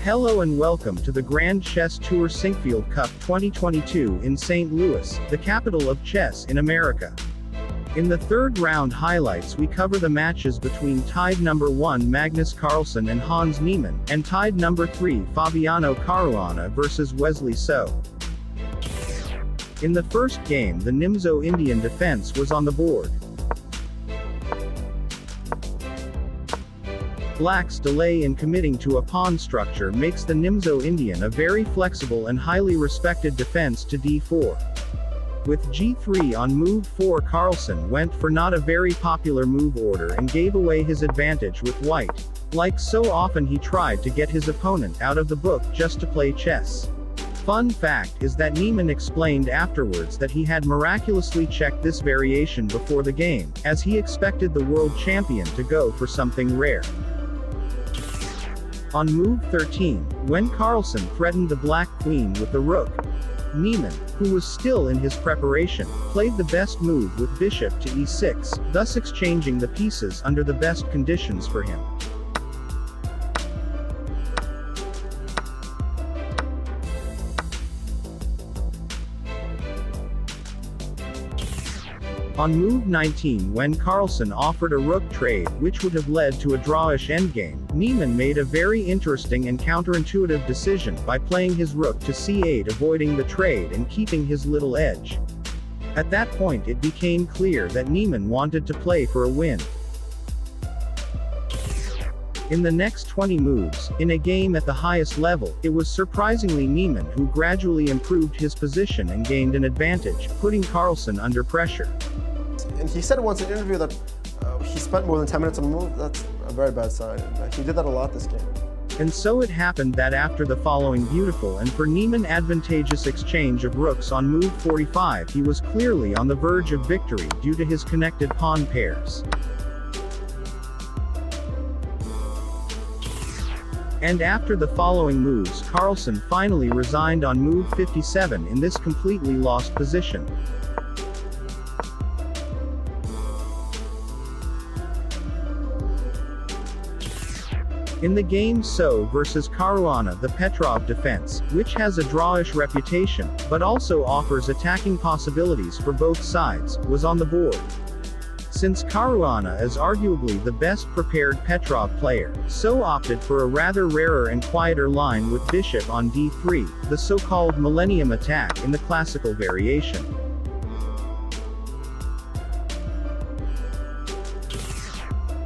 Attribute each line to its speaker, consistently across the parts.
Speaker 1: Hello and welcome to the Grand Chess Tour Sinquefield Cup 2022 in St. Louis, the capital of chess in America. In the third round highlights we cover the matches between tied number 1 Magnus Carlsen and Hans Niemann, and tied number 3 Fabiano Caruana versus Wesley So. In the first game the Nimzo-Indian defense was on the board. Black's delay in committing to a pawn structure makes the Nimzo-Indian a very flexible and highly respected defense to d4. With g3 on move 4, Carlsen went for not a very popular move order and gave away his advantage with white. Like so often he tried to get his opponent out of the book just to play chess. Fun fact is that Niemann explained afterwards that he had miraculously checked this variation before the game, as he expected the world champion to go for something rare. On move 13, when Carlsen threatened the black queen with the rook, Niemann, who was still in his preparation, played the best move with bishop to e6, thus exchanging the pieces under the best conditions for him. On move 19, when Carlsen offered a rook trade which would have led to a drawish endgame, Niemann made a very interesting and counterintuitive decision by playing his rook to c8, avoiding the trade and keeping his little edge. At that point it became clear that Niemann wanted to play for a win. In the next 20 moves, in a game at the highest level, it was surprisingly Niemann who gradually improved his position and gained an advantage, putting Carlsen under pressure.
Speaker 2: And he said once in an interview that he spent more than 10 minutes on a move. That's a very bad sign. He did that a lot this game.
Speaker 1: And so it happened that after the following beautiful and for Niemann advantageous exchange of rooks on move 45, he was clearly on the verge of victory due to his connected pawn pairs. And after the following moves, Carlsen finally resigned on move 57 in this completely lost position. In the game So versus Caruana, the Petrov defense, which has a drawish reputation, but also offers attacking possibilities for both sides, was on the board. Since Caruana is arguably the best prepared Petrov player, So opted for a rather rarer and quieter line with bishop on d3, the so-called millennium attack in the classical variation.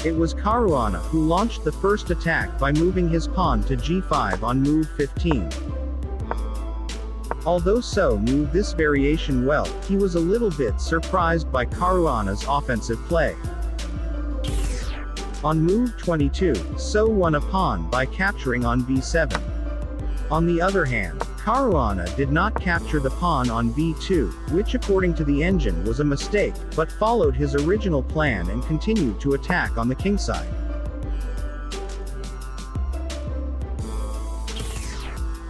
Speaker 1: It was Caruana who launched the first attack by moving his pawn to g5 on move 15. Although So knew this variation well, he was a little bit surprised by Caruana's offensive play. On move 22, So won a pawn by capturing on b7. On the other hand, Caruana did not capture the pawn on b2, which according to the engine was a mistake, but followed his original plan and continued to attack on the kingside.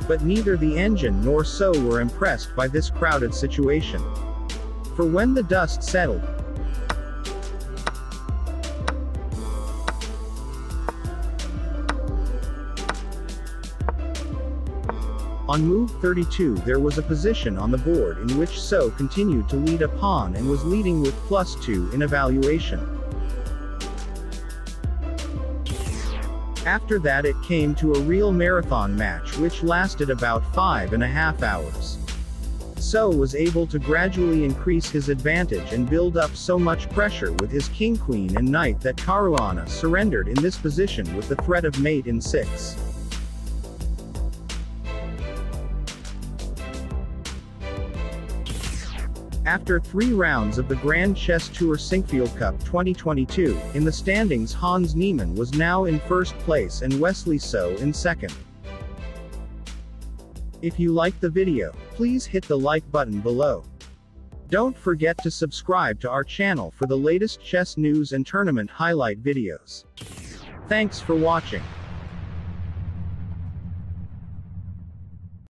Speaker 1: But neither the engine nor So were impressed by this crowded situation. For when the dust settled, on move 32 there was a position on the board in which So continued to lead a pawn and was leading with +2 in evaluation. After that it came to a real marathon match which lasted about 5.5 hours. So was able to gradually increase his advantage and build up so much pressure with his king, queen and knight that Caruana surrendered in this position with the threat of mate in 6. After 3 rounds of the Grand Chess Tour Sinquefield Cup 2022, in the standings Hans Niemann was now in first place and Wesley So in second. If you liked the video, please hit the like button below. Don't forget to subscribe to our channel for the latest chess news and tournament highlight videos. Thanks for watching.